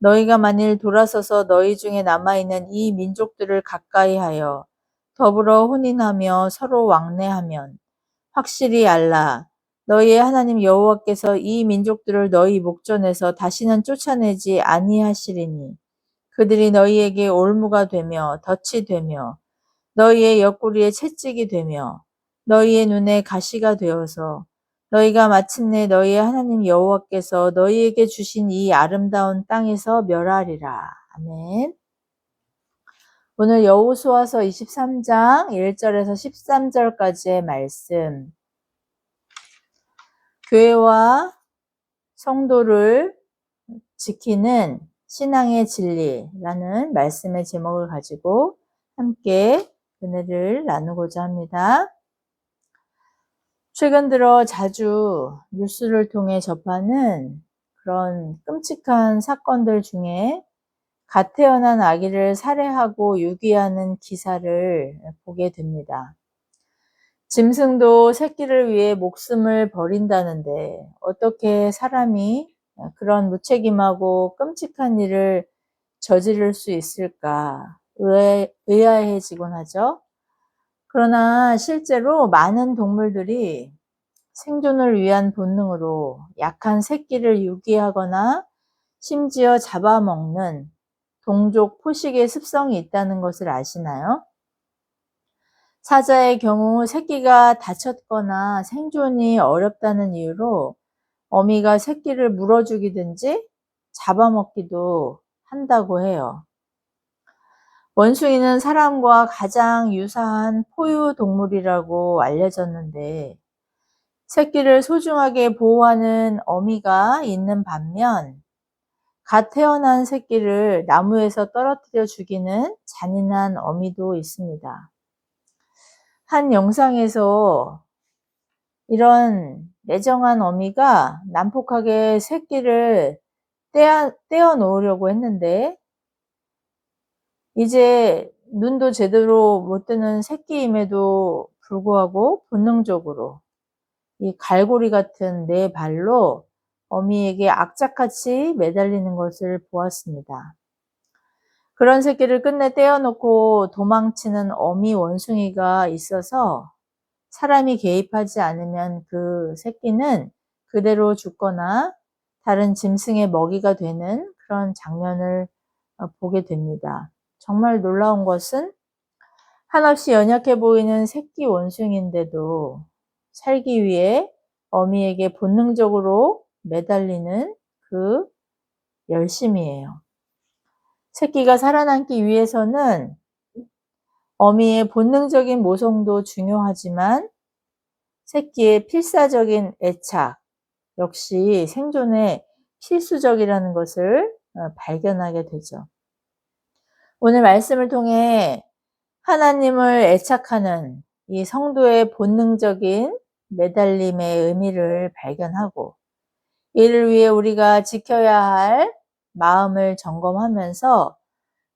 너희가 만일 돌아서서 너희 중에 남아있는 이 민족들을 가까이하여 더불어 혼인하며 서로 왕래하면 확실히 알라. 너희의 하나님 여호와께서 이 민족들을 너희 목전에서 다시는 쫓아내지 아니하시리니 그들이 너희에게 올무가 되며 덫이 되며 너희의 옆구리에 채찍이 되며 너희의 눈에 가시가 되어서 너희가 마침내 너희의 하나님 여호와께서 너희에게 주신 이 아름다운 땅에서 멸하리라. 아멘. 오늘 여호수아서 23장 1절에서 13절까지의 말씀. 교회와 성도를 지키는 신앙의 진리라는 말씀의 제목을 가지고 함께 은혜를 나누고자 합니다. 최근 들어 자주 뉴스를 통해 접하는 그런 끔찍한 사건들 중에 갓 태어난 아기를 살해하고 유기하는 기사를 보게 됩니다. 짐승도 새끼를 위해 목숨을 버린다는데 어떻게 사람이 그런 무책임하고 끔찍한 일을 저지를 수 있을까 의아해지곤 하죠. 그러나 실제로 많은 동물들이 생존을 위한 본능으로 약한 새끼를 유기하거나 심지어 잡아먹는 동족 포식의 습성이 있다는 것을 아시나요? 사자의 경우 새끼가 다쳤거나 생존이 어렵다는 이유로 어미가 새끼를 물어 죽이든지 잡아먹기도 한다고 해요. 원숭이는 사람과 가장 유사한 포유 동물이라고 알려졌는데 새끼를 소중하게 보호하는 어미가 있는 반면 갓 태어난 새끼를 나무에서 떨어뜨려 죽이는 잔인한 어미도 있습니다. 한 영상에서 이런 매정한 어미가 난폭하게 새끼를 떼어 놓으려고 했는데 이제 눈도 제대로 못 뜨는 새끼임에도 불구하고 본능적으로 이 갈고리 같은 네 발로 어미에게 악착같이 매달리는 것을 보았습니다. 그런 새끼를 끝내 떼어놓고 도망치는 어미 원숭이가 있어서 사람이 개입하지 않으면 그 새끼는 그대로 죽거나 다른 짐승의 먹이가 되는 그런 장면을 보게 됩니다. 정말 놀라운 것은 한없이 연약해 보이는 새끼 원숭이인데도 살기 위해 어미에게 본능적으로 매달리는 그 열심이에요. 새끼가 살아남기 위해서는 어미의 본능적인 모성도 중요하지만 새끼의 필사적인 애착 역시 생존에 필수적이라는 것을 발견하게 되죠. 오늘 말씀을 통해 하나님을 애착하는 이 성도의 본능적인 매달림의 의미를 발견하고 이를 위해 우리가 지켜야 할 마음을 점검하면서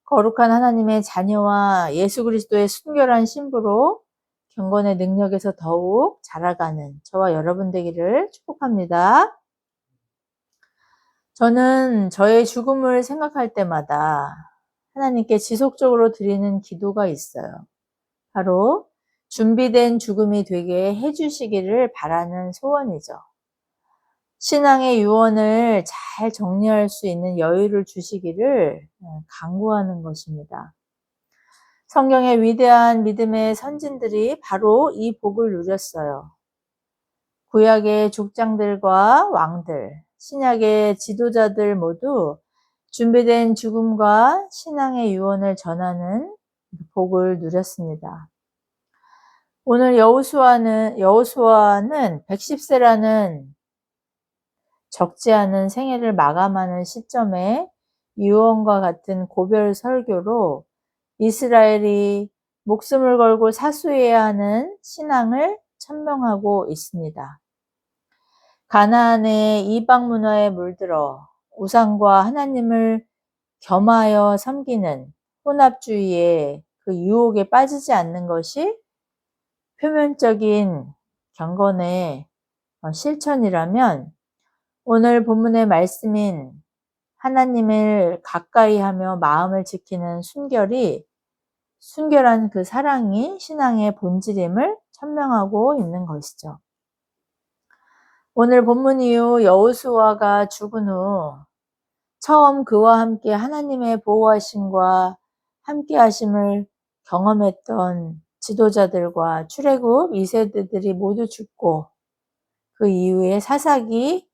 거룩한 하나님의 자녀와 예수 그리스도의 순결한 신부로 경건의 능력에서 더욱 자라가는 저와 여러분 되기를 축복합니다. 저는 저의 죽음을 생각할 때마다 하나님께 지속적으로 드리는 기도가 있어요. 바로 준비된 죽음이 되게 해주시기를 바라는 소원이죠. 신앙의 유언을 잘 정리할 수 있는 여유를 주시기를 간구하는 것입니다. 성경의 위대한 믿음의 선진들이 바로 이 복을 누렸어요. 구약의 족장들과 왕들, 신약의 지도자들 모두 준비된 죽음과 신앙의 유언을 전하는 복을 누렸습니다. 오늘 여호수아는 110세라는 적지 않은 생애를 마감하는 시점에 유언과 같은 고별 설교로 이스라엘이 목숨을 걸고 사수해야 하는 신앙을 천명하고 있습니다. 가나안의 이방 문화에 물들어 우상과 하나님을 겸하여 섬기는 혼합주의의 그 유혹에 빠지지 않는 것이 표면적인 경건의 실천이라면 오늘 본문의 말씀인 하나님을 가까이 하며 마음을 지키는 순결한 그 사랑이 신앙의 본질임을 천명하고 있는 것이죠. 오늘 본문 이후 여호수아가 죽은 후 처음 그와 함께 하나님의 보호하심과 함께하심을 경험했던 지도자들과 출애굽 2세대들이 모두 죽고 그 이후에 사사기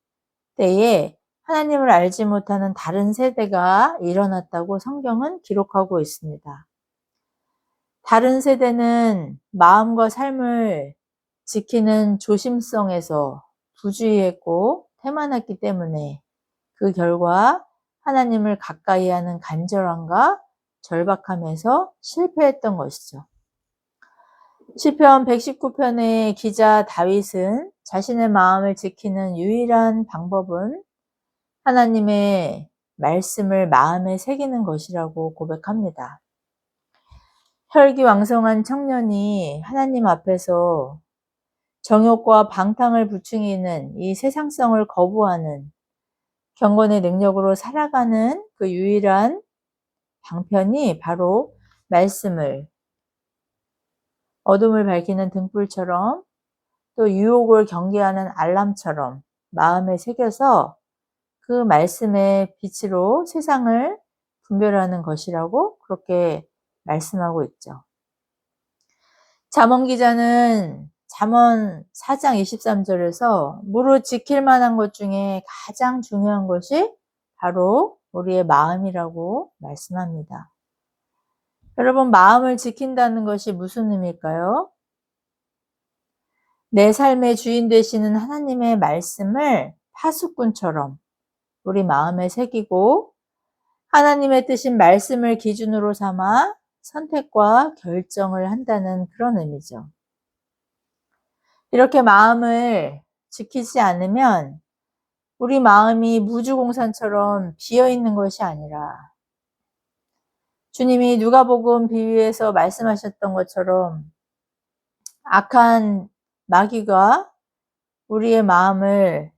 때에 하나님을 알지 못하는 다른 세대가 일어났다고 성경은 기록하고 있습니다. 다른 세대는 마음과 삶을 지키는 조심성에서 부주의했고 태만했기 때문에 그 결과 하나님을 가까이 하는 간절함과 절박함에서 실패했던 것이죠. 시편 119편의 기자 다윗은 자신의 마음을 지키는 유일한 방법은 하나님의 말씀을 마음에 새기는 것이라고 고백합니다. 혈기왕성한 청년이 하나님 앞에서 정욕과 방탕을 부추기는 이 세상성을 거부하는 경건의 능력으로 살아가는 그 유일한 방편이 바로 말씀을 어둠을 밝히는 등불처럼 또 유혹을 경계하는 알람처럼 마음에 새겨서 그 말씀의 빛으로 세상을 분별하는 것이라고 그렇게 말씀하고 있죠. 잠언 기자는 잠언 4장 23절에서 무릇 지킬 만한 것 중에 가장 중요한 것이 바로 우리의 마음이라고 말씀합니다. 여러분, 마음을 지킨다는 것이 무슨 의미일까요? 내 삶의 주인 되시는 하나님의 말씀을 파수꾼처럼 우리 마음에 새기고 하나님의 뜻인 말씀을 기준으로 삼아 선택과 결정을 한다는 그런 의미죠. 이렇게 마음을 지키지 않으면 우리 마음이 무주공산처럼 비어있는 것이 아니라 주님이 누가복음 비유에서 말씀하셨던 것처럼 악한 마귀가 우리의 마음을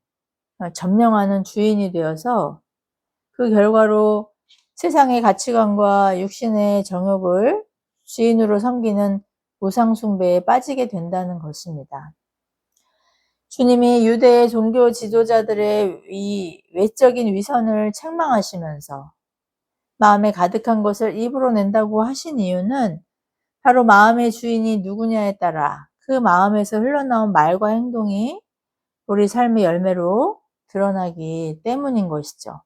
점령하는 주인이 되어서 그 결과로 세상의 가치관과 육신의 정욕을 주인으로 섬기는 우상숭배에 빠지게 된다는 것입니다. 주님이 유대의 종교 지도자들의 이 외적인 위선을 책망하시면서 마음에 가득한 것을 입으로 낸다고 하신 이유는 바로 마음의 주인이 누구냐에 따라 그 마음에서 흘러나온 말과 행동이 우리 삶의 열매로 드러나기 때문인 것이죠.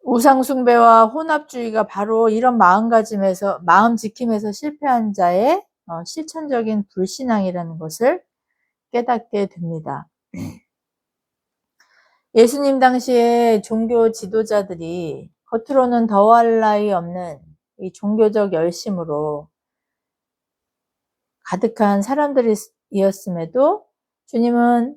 우상숭배와 혼합주의가 바로 이런 마음가짐에서, 마음 지킴에서 실패한 자의 실천적인 불신앙이라는 것을 깨닫게 됩니다. 예수님 당시에 종교 지도자들이 겉으로는 더할 나위 없는 이 종교적 열심으로 가득한 사람들이었음에도 주님은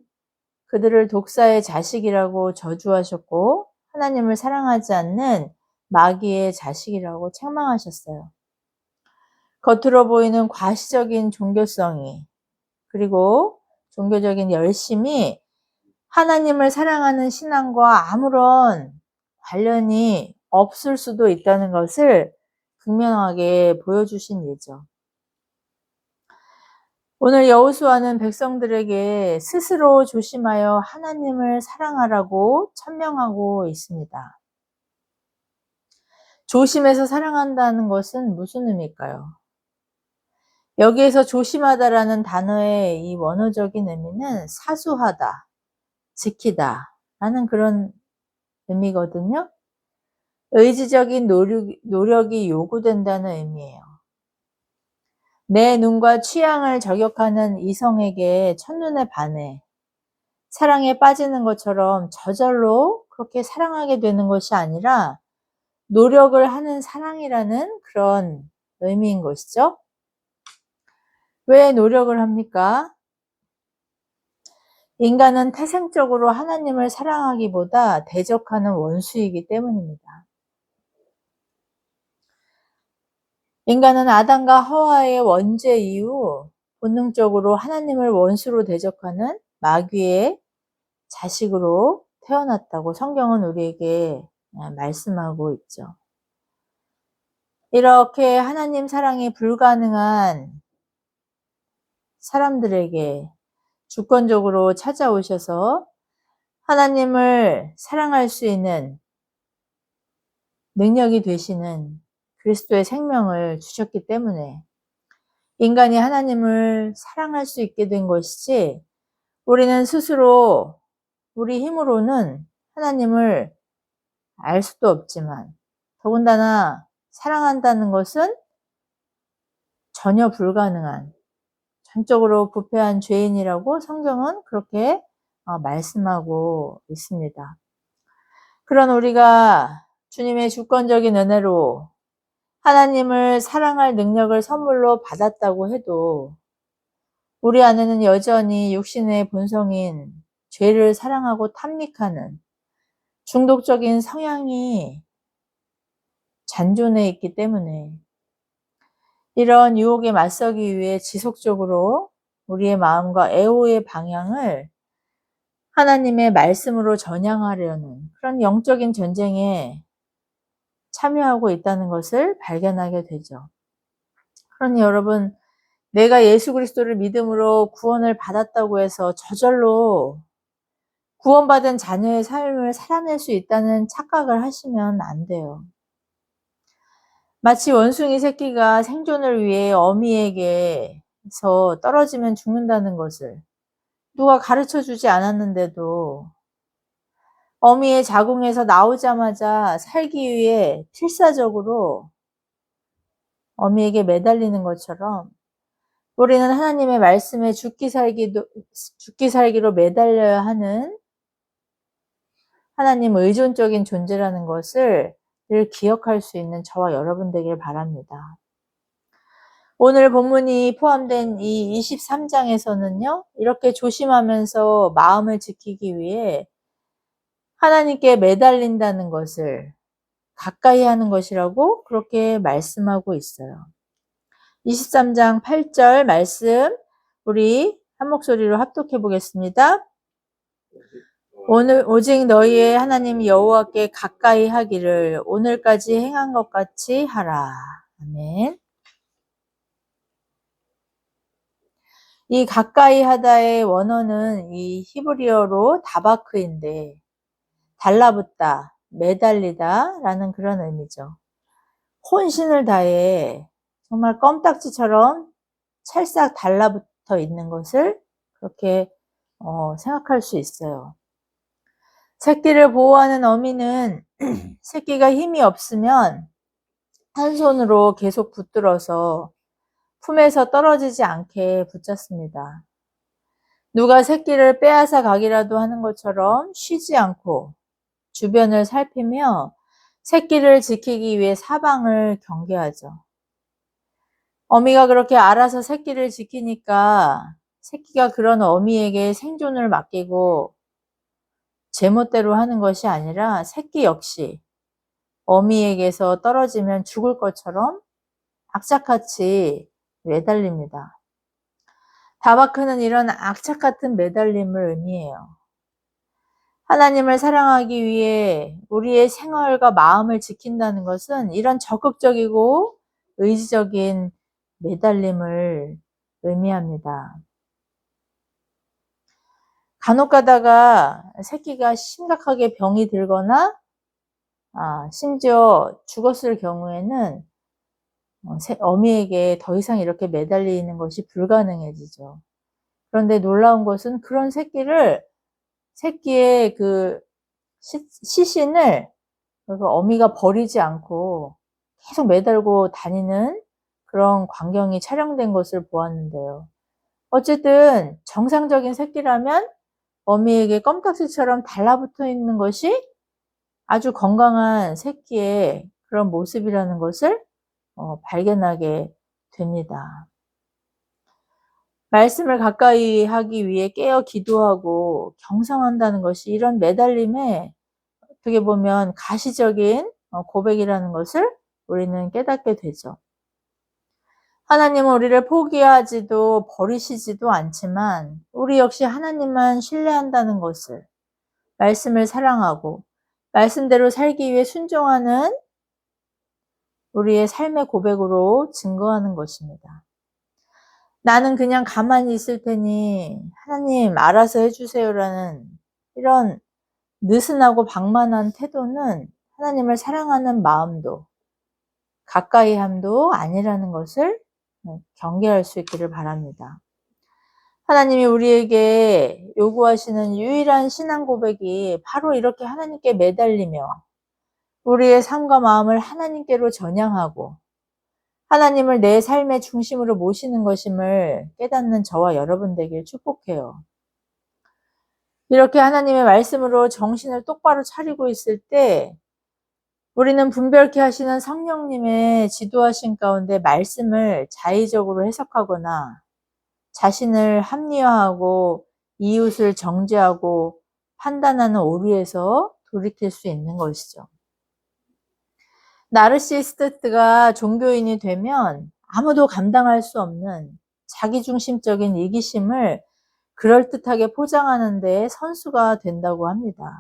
그들을 독사의 자식이라고 저주하셨고 하나님을 사랑하지 않는 마귀의 자식이라고 책망하셨어요. 겉으로 보이는 과시적인 종교성이 그리고 종교적인 열심이 하나님을 사랑하는 신앙과 아무런 관련이 없을 수도 있다는 것을 극명하게 보여주신 예죠. 오늘 여호수아는 백성들에게 스스로 조심하여 하나님을 사랑하라고 천명하고 있습니다. 조심해서 사랑한다는 것은 무슨 의미일까요? 여기에서 조심하다라는 단어의 이 원어적인 의미는 사수하다, 지키다 라는 그런 의미거든요. 의지적인 노력이 요구된다는 의미예요. 내 눈과 취향을 저격하는 이성에게 첫눈에 반해 사랑에 빠지는 것처럼 저절로 그렇게 사랑하게 되는 것이 아니라 노력을 하는 사랑이라는 그런 의미인 것이죠. 왜 노력을 합니까? 인간은 태생적으로 하나님을 사랑하기보다 대적하는 원수이기 때문입니다. 인간은 아담과 하와의 원죄 이후 본능적으로 하나님을 원수로 대적하는 마귀의 자식으로 태어났다고 성경은 우리에게 말씀하고 있죠. 이렇게 하나님 사랑이 불가능한 사람들에게 주권적으로 찾아오셔서 하나님을 사랑할 수 있는 능력이 되시는 그리스도의 생명을 주셨기 때문에 인간이 하나님을 사랑할 수 있게 된 것이지, 우리는 스스로 우리 힘으로는 하나님을 알 수도 없지만, 더군다나 사랑한다는 것은 전혀 불가능한, 전적으로 부패한 죄인이라고 성경은 그렇게 말씀하고 있습니다. 그런 우리가 주님의 주권적인 은혜로 하나님을 사랑할 능력을 선물로 받았다고 해도 우리 안에는 여전히 육신의 본성인 죄를 사랑하고 탐닉하는 중독적인 성향이 잔존해 있기 때문에 이런 유혹에 맞서기 위해 지속적으로 우리의 마음과 애호의 방향을 하나님의 말씀으로 전향하려는 그런 영적인 전쟁에 참여하고 있다는 것을 발견하게 되죠. 그러니 여러분, 내가 예수 그리스도를 믿음으로 구원을 받았다고 해서 저절로 구원받은 자녀의 삶을 살아낼 수 있다는 착각을 하시면 안 돼요. 마치 원숭이 새끼가 생존을 위해 어미에게서 떨어지면 죽는다는 것을 누가 가르쳐 주지 않았는데도 어미의 자궁에서 나오자마자 살기 위해 필사적으로 어미에게 매달리는 것처럼 우리는 하나님의 말씀에 죽기 살기로 매달려야 하는 하나님 의존적인 존재라는 것을 늘 기억할 수 있는 저와 여러분 되길 바랍니다. 오늘 본문이 포함된 이 23장에서는요, 이렇게 조심하면서 마음을 지키기 위해 하나님께 매달린다는 것을 가까이 하는 것이라고 그렇게 말씀하고 있어요. 23장 8절 말씀 우리 한 목소리로 합독해 보겠습니다. 오직 너희의 하나님 여호와께 가까이 하기를 오늘까지 행한 것 같이 하라. 아멘. 이 가까이 하다의 원어는 이 히브리어로 다바크인데 달라붙다, 매달리다 라는 그런 의미죠. 혼신을 다해 정말 껌딱지처럼 찰싹 달라붙어 있는 것을 그렇게 생각할 수 있어요. 새끼를 보호하는 어미는 새끼가 힘이 없으면 한 손으로 계속 붙들어서 품에서 떨어지지 않게 붙잡습니다. 누가 새끼를 빼앗아 가기라도 하는 것처럼 쉬지 않고 주변을 살피며 새끼를 지키기 위해 사방을 경계하죠. 어미가 그렇게 알아서 새끼를 지키니까 새끼가 그런 어미에게 생존을 맡기고 제멋대로 하는 것이 아니라 새끼 역시 어미에게서 떨어지면 죽을 것처럼 악착같이 매달립니다. 다바크는 이런 악착 같은 매달림을 의미해요. 하나님을 사랑하기 위해 우리의 생활과 마음을 지킨다는 것은 이런 적극적이고 의지적인 매달림을 의미합니다. 간혹 가다가 새끼가 심각하게 병이 들거나 심지어 죽었을 경우에는 어미에게 더 이상 이렇게 매달리는 것이 불가능해지죠. 그런데 놀라운 것은 그런 새끼의 그 시신을 어미가 버리지 않고 계속 매달고 다니는 그런 광경이 촬영된 것을 보았는데요. 어쨌든 정상적인 새끼라면 어미에게 껌딱지처럼 달라붙어 있는 것이 아주 건강한 새끼의 그런 모습이라는 것을 발견하게 됩니다. 말씀을 가까이 하기 위해 깨어 기도하고 경성한다는 것이 이런 매달림에 어떻게 보면 가시적인 고백이라는 것을 우리는 깨닫게 되죠. 하나님은 우리를 포기하지도 버리시지도 않지만 우리 역시 하나님만 신뢰한다는 것을, 말씀을 사랑하고 말씀대로 살기 위해 순종하는 우리의 삶의 고백으로 증거하는 것입니다. 나는 그냥 가만히 있을 테니 하나님 알아서 해주세요라는 이런 느슨하고 방만한 태도는 하나님을 사랑하는 마음도 가까이 함도 아니라는 것을 경계할 수 있기를 바랍니다. 하나님이 우리에게 요구하시는 유일한 신앙 고백이 바로 이렇게 하나님께 매달리며 우리의 삶과 마음을 하나님께로 전향하고 하나님을 내 삶의 중심으로 모시는 것임을 깨닫는 저와 여러분 되길 축복해요. 이렇게 하나님의 말씀으로 정신을 똑바로 차리고 있을 때 우리는 분별케 하시는 성령님의 지도하신 가운데 말씀을 자의적으로 해석하거나 자신을 합리화하고 이웃을 정죄하고 판단하는 오류에서 돌이킬 수 있는 것이죠. 나르시시스트가 종교인이 되면 아무도 감당할 수 없는 자기중심적인 이기심을 그럴듯하게 포장하는 데 선수가 된다고 합니다.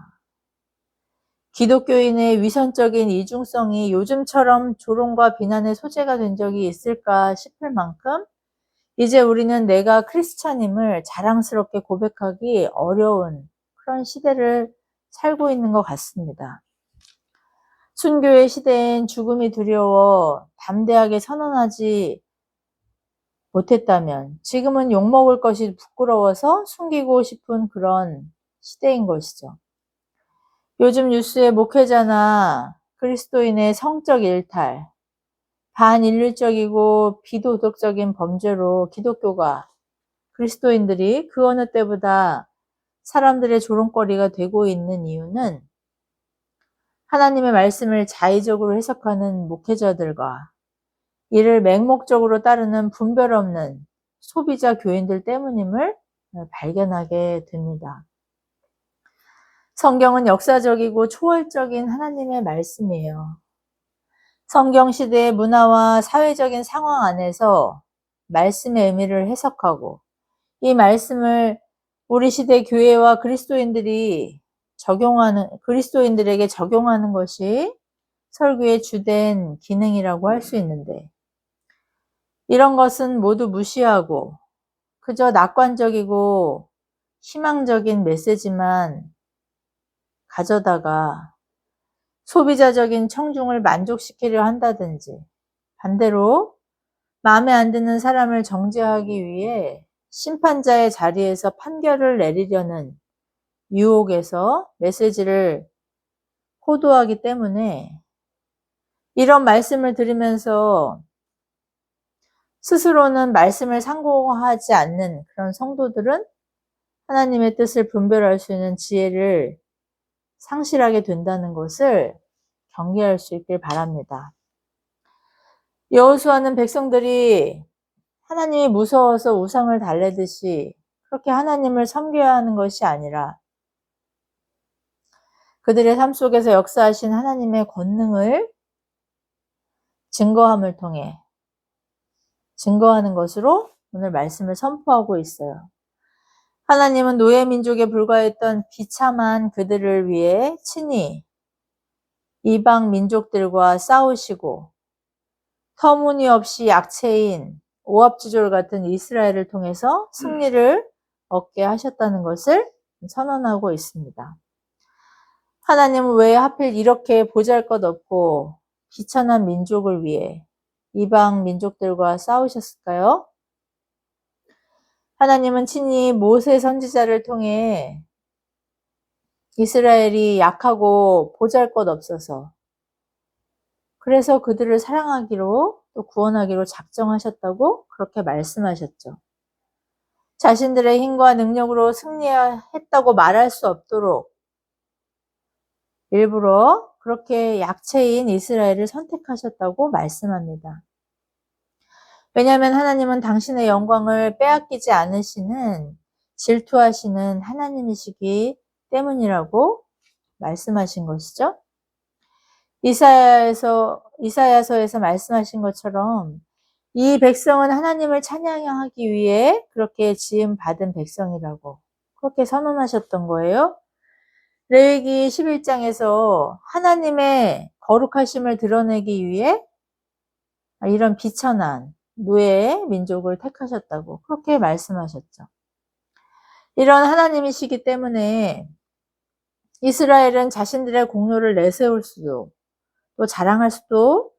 기독교인의 위선적인 이중성이 요즘처럼 조롱과 비난의 소재가 된 적이 있을까 싶을 만큼 이제 우리는 내가 크리스찬임을 자랑스럽게 고백하기 어려운 그런 시대를 살고 있는 것 같습니다. 순교의 시대엔 죽음이 두려워 담대하게 선언하지 못했다면 지금은 욕먹을 것이 부끄러워서 숨기고 싶은 그런 시대인 것이죠. 요즘 뉴스에 목회자나 그리스도인의 성적 일탈, 반인륜적이고 비도덕적인 범죄로 기독교가 그리스도인들이 그 어느 때보다 사람들의 조롱거리가 되고 있는 이유는 하나님의 말씀을 자의적으로 해석하는 목회자들과 이를 맹목적으로 따르는 분별 없는 소비자 교인들 때문임을 발견하게 됩니다. 성경은 역사적이고 초월적인 하나님의 말씀이에요. 성경 시대의 문화와 사회적인 상황 안에서 말씀의 의미를 해석하고 이 말씀을 우리 시대 교회와 그리스도인들에게 적용하는 것이 설교의 주된 기능이라고 할 수 있는데 이런 것은 모두 무시하고 그저 낙관적이고 희망적인 메시지만 가져다가 소비자적인 청중을 만족시키려 한다든지 반대로 마음에 안 드는 사람을 정죄하기 위해 심판자의 자리에서 판결을 내리려는 유혹에서 메시지를 호도하기 때문에 이런 말씀을 들으면서 스스로는 말씀을 상고하지 않는 그런 성도들은 하나님의 뜻을 분별할 수 있는 지혜를 상실하게 된다는 것을 경계할 수 있길 바랍니다. 여호수아는 백성들이 하나님이 무서워서 우상을 달래듯이 그렇게 하나님을 섬겨야 하는 것이 아니라 그들의 삶 속에서 역사하신 하나님의 권능을 증거함을 통해 증거하는 것으로 오늘 말씀을 선포하고 있어요. 하나님은 노예 민족에 불과했던 비참한 그들을 위해 친히 이방 민족들과 싸우시고 터무니없이 약체인 오합지졸 같은 이스라엘을 통해서 승리를 얻게 하셨다는 것을 선언하고 있습니다. 하나님은 왜 하필 이렇게 보잘것없고 비천한 민족을 위해 이방 민족들과 싸우셨을까요? 하나님은 친히 모세 선지자를 통해 이스라엘이 약하고 보잘것없어서 그래서 그들을 사랑하기로 또 구원하기로 작정하셨다고 그렇게 말씀하셨죠. 자신들의 힘과 능력으로 승리했다고 말할 수 없도록 일부러 그렇게 약체인 이스라엘을 선택하셨다고 말씀합니다. 왜냐하면 하나님은 당신의 영광을 빼앗기지 않으시는 질투하시는 하나님이시기 때문이라고 말씀하신 것이죠. 이사야서에서 말씀하신 것처럼 이 백성은 하나님을 찬양하기 위해 그렇게 지음 받은 백성이라고 그렇게 선언하셨던 거예요. 레위기 11장에서 하나님의 거룩하심을 드러내기 위해 이런 비천한 노예 민족을 택하셨다고 그렇게 말씀하셨죠. 이런 하나님이시기 때문에 이스라엘은 자신들의 공로를 내세울 수도 또 자랑할 수도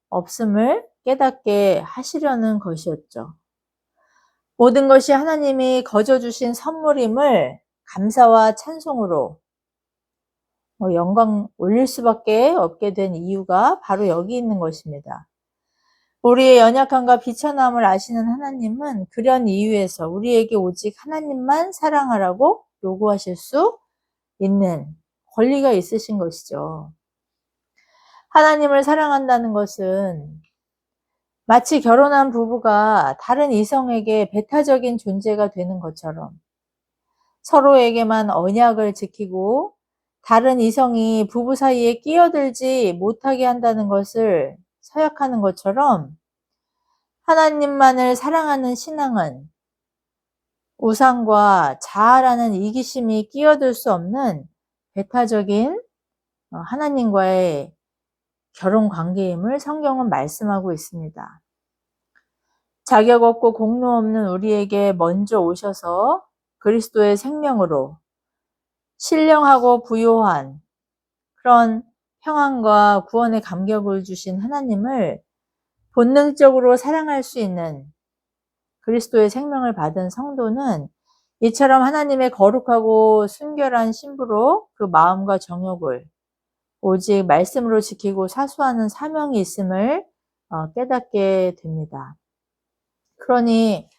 없음을 깨닫게 하시려는 것이었죠. 모든 것이 하나님이 거저 주신 선물임을 감사와 찬송으로 영광 올릴 수밖에 없게 된 이유가 바로 여기 있는 것입니다. 우리의 연약함과 비천함을 아시는 하나님은 그런 이유에서 우리에게 오직 하나님만 사랑하라고 요구하실 수 있는 권리가 있으신 것이죠. 하나님을 사랑한다는 것은 마치 결혼한 부부가 다른 이성에게 배타적인 존재가 되는 것처럼 서로에게만 언약을 지키고 다른 이성이 부부 사이에 끼어들지 못하게 한다는 것을 서약하는 것처럼 하나님만을 사랑하는 신앙은 우상과 자아라는 이기심이 끼어들 수 없는 배타적인 하나님과의 결혼 관계임을 성경은 말씀하고 있습니다. 자격 없고 공로 없는 우리에게 먼저 오셔서 그리스도의 생명으로 신령하고 부요한 그런 평안과 구원의 감격을 주신 하나님을 본능적으로 사랑할 수 있는 그리스도의 생명을 받은 성도는 이처럼 하나님의 거룩하고 순결한 신부로 그 마음과 정욕을 오직 말씀으로 지키고 사수하는 사명이 있음을 깨닫게 됩니다. 그러니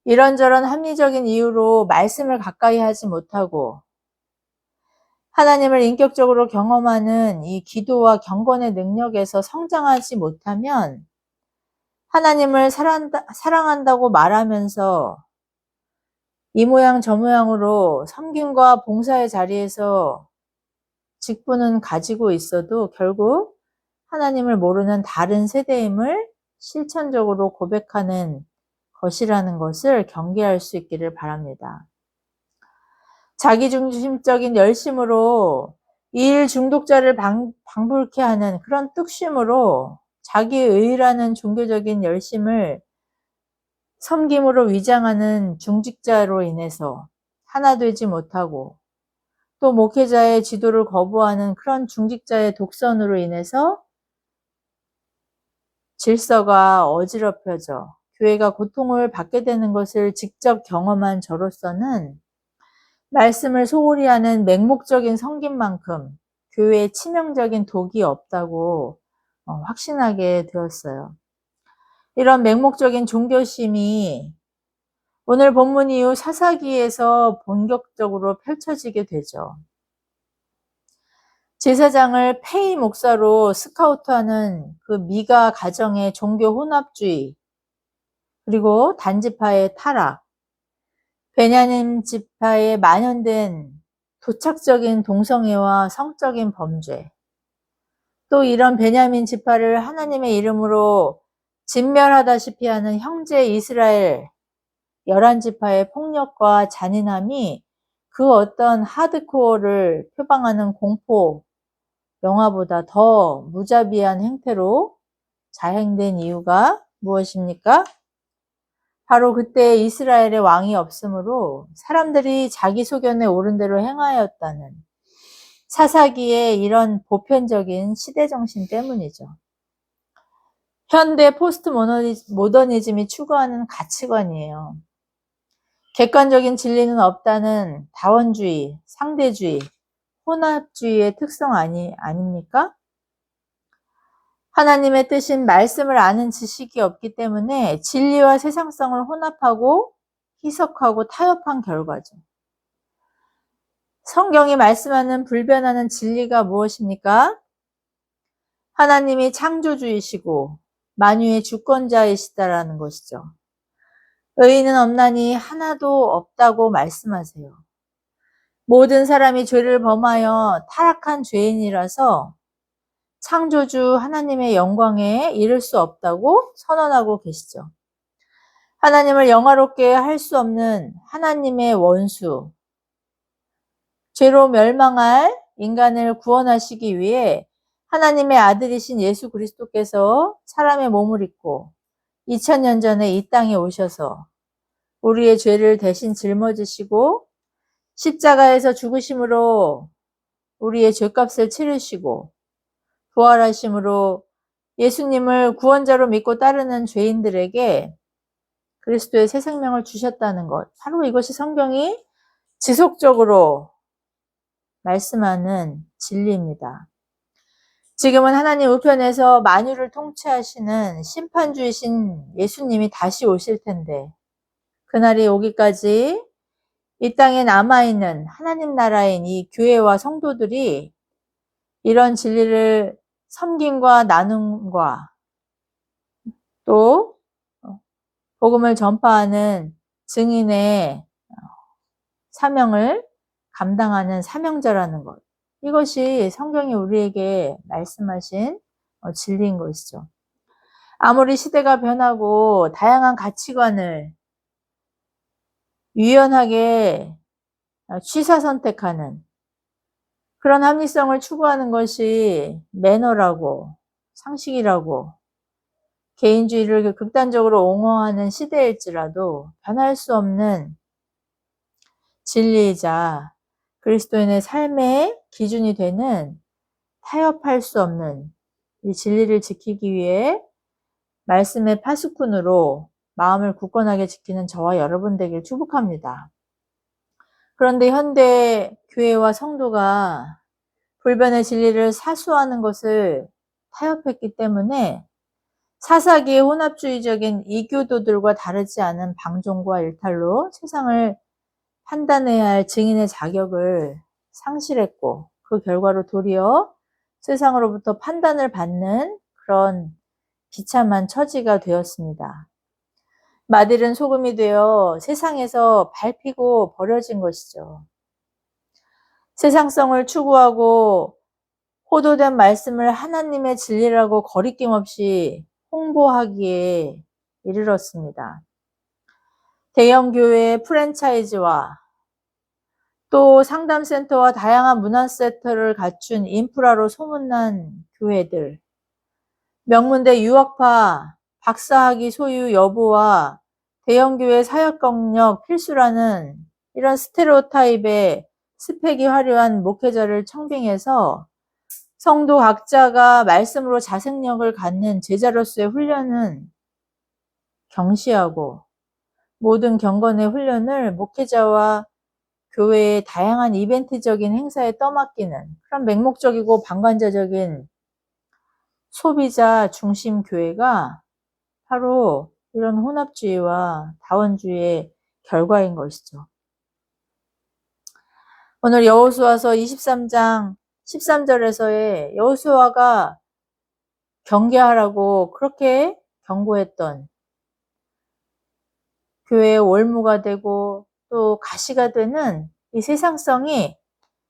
이런저런 합리적인 이유로 말씀을 가까이 하지 못하고 하나님을 인격적으로 경험하는 이 기도와 경건의 능력에서 성장하지 못하면 하나님을 사랑한다고 말하면서 이 모양 저 모양으로 섬김과 봉사의 자리에서 직분은 가지고 있어도 결국 하나님을 모르는 다른 세대임을 실천적으로 고백하는 것이라는 것을 경계할 수 있기를 바랍니다. 자기중심적인 열심으로 일 중독자를 방불케 하는 그런 뚝심으로 자기의라는 종교적인 열심을 섬김으로 위장하는 중직자로 인해서 하나 되지 못하고 또 목회자의 지도를 거부하는 그런 중직자의 독선으로 인해서 질서가 어지럽혀져 교회가 고통을 받게 되는 것을 직접 경험한 저로서는 말씀을 소홀히 하는 맹목적인 섬김만큼 교회에 치명적인 독이 없다고 확신하게 되었어요. 이런 맹목적인 종교심이 오늘 본문 이후 사사기에서 본격적으로 펼쳐지게 되죠. 제사장을 페이 목사로 스카우트하는 그 미가 가정의 종교 혼합주의, 그리고 단지파의 타락, 베냐민 지파에 만연된 도착적인 동성애와 성적인 범죄, 또 이런 베냐민 지파를 하나님의 이름으로 진멸하다시피 하는 형제 이스라엘 11지파의 폭력과 잔인함이 그 어떤 하드코어를 표방하는 공포 영화보다 더 무자비한 행태로 자행된 이유가 무엇입니까? 바로 그때 이스라엘의 왕이 없으므로 사람들이 자기 소견에 옳은 대로 행하였다는 사사기의 이런 보편적인 시대정신 때문이죠. 현대 포스트 모더니즘이 추구하는 가치관이에요. 객관적인 진리는 없다는 다원주의, 상대주의, 혼합주의의 특성 아닙니까? 하나님의 뜻인 말씀을 아는 지식이 없기 때문에 진리와 세상성을 혼합하고 희석하고 타협한 결과죠. 성경이 말씀하는 불변하는 진리가 무엇입니까? 하나님이 창조주이시고 만유의 주권자이시다라는 것이죠. 의인은 없나니 하나도 없다고 말씀하세요. 모든 사람이 죄를 범하여 타락한 죄인이라서 창조주 하나님의 영광에 이를 수 없다고 선언하고 계시죠. 하나님을 영화롭게 할 수 없는 하나님의 원수, 죄로 멸망할 인간을 구원하시기 위해 하나님의 아들이신 예수 그리스도께서 사람의 몸을 입고 2000년 전에 이 땅에 오셔서 우리의 죄를 대신 짊어지시고 십자가에서 죽으심으로 우리의 죄값을 치르시고 부활하심으로 예수님을 구원자로 믿고 따르는 죄인들에게 그리스도의 새 생명을 주셨다는 것. 바로 이것이 성경이 지속적으로 말씀하는 진리입니다. 지금은 하나님 우편에서 만유를 통치하시는 심판주이신 예수님이 다시 오실 텐데 그날이 오기까지 이 땅에 남아있는 하나님 나라인 이 교회와 성도들이 이런 진리를 섬김과 나눔과 또 복음을 전파하는 증인의 사명을 감당하는 사명자라는 것. 이것이 성경이 우리에게 말씀하신 진리인 것이죠. 아무리 시대가 변하고 다양한 가치관을 유연하게 취사선택하는 그런 합리성을 추구하는 것이 매너라고 상식이라고 개인주의를 극단적으로 옹호하는 시대일지라도 변할 수 없는 진리이자 그리스도인의 삶의 기준이 되는 타협할 수 없는 이 진리를 지키기 위해 말씀의 파수꾼으로 마음을 굳건하게 지키는 저와 여러분 되길 축복합니다. 그런데 현대 교회와 성도가 불변의 진리를 사수하는 것을 타협했기 때문에 사사기의 혼합주의적인 이교도들과 다르지 않은 방종과 일탈로 세상을 판단해야 할 증인의 자격을 상실했고 그 결과로 도리어 세상으로부터 판단을 받는 그런 비참한 처지가 되었습니다. 마들은 소금이 되어 세상에서 밟히고 버려진 것이죠. 세상성을 추구하고 호도된 말씀을 하나님의 진리라고 거리낌 없이 홍보하기에 이르렀습니다. 대형 교회의 프랜차이즈와 또 상담센터와 다양한 문화센터를 갖춘 인프라로 소문난 교회들, 명문대 유학파, 박사학위 소유 여부와 대형교회 사역 경력 필수라는 이런 스테레오타입의 스펙이 화려한 목회자를 청빙해서 성도 각자가 말씀으로 자생력을 갖는 제자로서의 훈련은 경시하고 모든 경건의 훈련을 목회자와 교회의 다양한 이벤트적인 행사에 떠맡기는 그런 맹목적이고 방관자적인 소비자 중심 교회가 바로 이런 혼합주의와 다원주의의 결과인 것이죠. 오늘 여호수아서 23장 13절에서의 여호수아가 경계하라고 그렇게 경고했던 교회의 올무가 되고 또 가시가 되는 이 세상성이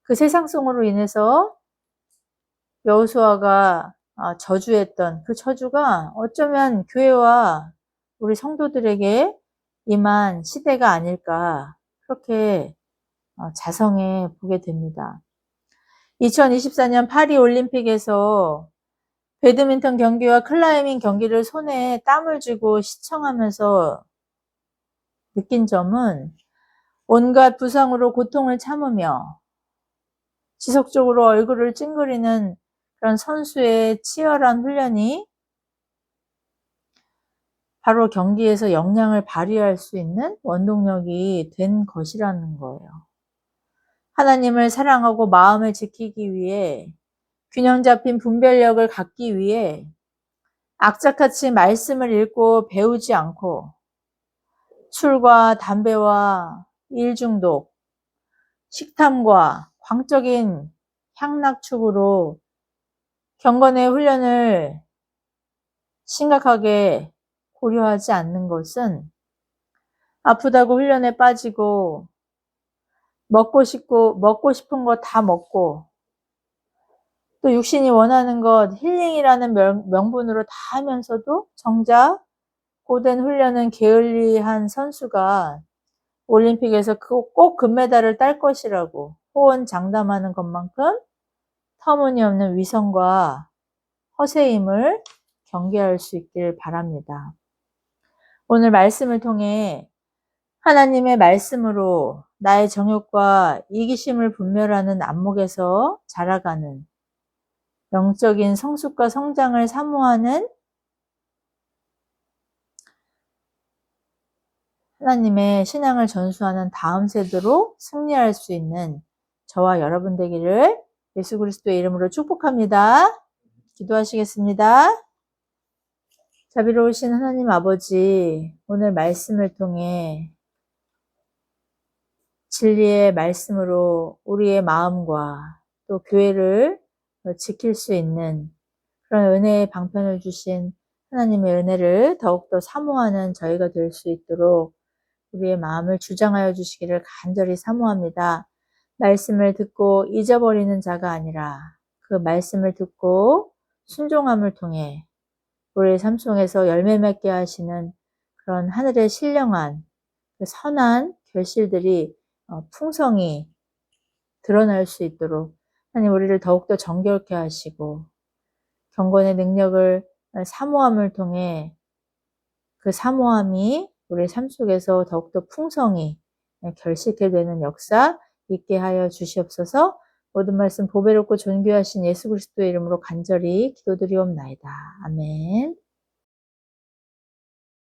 그 세상성으로 인해서 여호수아가 저주했던 그 저주가 어쩌면 교회와 우리 성도들에게 임한 시대가 아닐까 그렇게 자성해 보게 됩니다. 2024년 파리 올림픽에서 배드민턴 경기와 클라이밍 경기를 손에 땀을 쥐고 시청하면서 느낀 점은 온갖 부상으로 고통을 참으며 지속적으로 얼굴을 찡그리는 그런 선수의 치열한 훈련이 바로 경기에서 역량을 발휘할 수 있는 원동력이 된 것이라는 거예요. 하나님을 사랑하고 마음을 지키기 위해 균형 잡힌 분별력을 갖기 위해 악착같이 말씀을 읽고 배우지 않고 술과 담배와 일중독, 식탐과 광적인 향락축으로 경건의 훈련을 심각하게 고려하지 않는 것은 아프다고 훈련에 빠지고 먹고 싶은 거 다 먹고 또 육신이 원하는 것 힐링이라는 명분으로 다 하면서도 정작 고된 훈련은 게을리한 선수가 올림픽에서 꼭 금메달을 딸 것이라고 호언장담하는 것만큼 터무니없는 위선과 허세임을 경계할 수 있길 바랍니다. 오늘 말씀을 통해 하나님의 말씀으로 나의 정욕과 이기심을 분별하는 안목에서 자라가는 영적인 성숙과 성장을 사모하는 하나님의 신앙을 전수하는 다음 세대로 승리할 수 있는 저와 여러분 되기를 예수 그리스도의 이름으로 축복합니다. 기도하시겠습니다. 자비로우신 하나님 아버지, 오늘 말씀을 통해 진리의 말씀으로 우리의 마음과 또 교회를 지킬 수 있는 그런 은혜의 방편을 주신 하나님의 은혜를 더욱더 사모하는 저희가 될 수 있도록 우리의 마음을 주장하여 주시기를 간절히 사모합니다. 말씀을 듣고 잊어버리는 자가 아니라 그 말씀을 듣고 순종함을 통해 우리의 삶 속에서 열매 맺게 하시는 그런 하늘의 신령한 그 선한 결실들이 풍성히 드러날 수 있도록 하나님 우리를 더욱더 정결케 하시고 경건의 능력을 사모함을 통해 그 사모함이 우리 삶 속에서 더욱더 풍성히 결실케 되는 역사 있게 하여 주시옵소서. 모든 말씀 보배롭고 존귀하신 예수 그리스도의 이름으로 간절히 기도드리옵나이다. 아멘.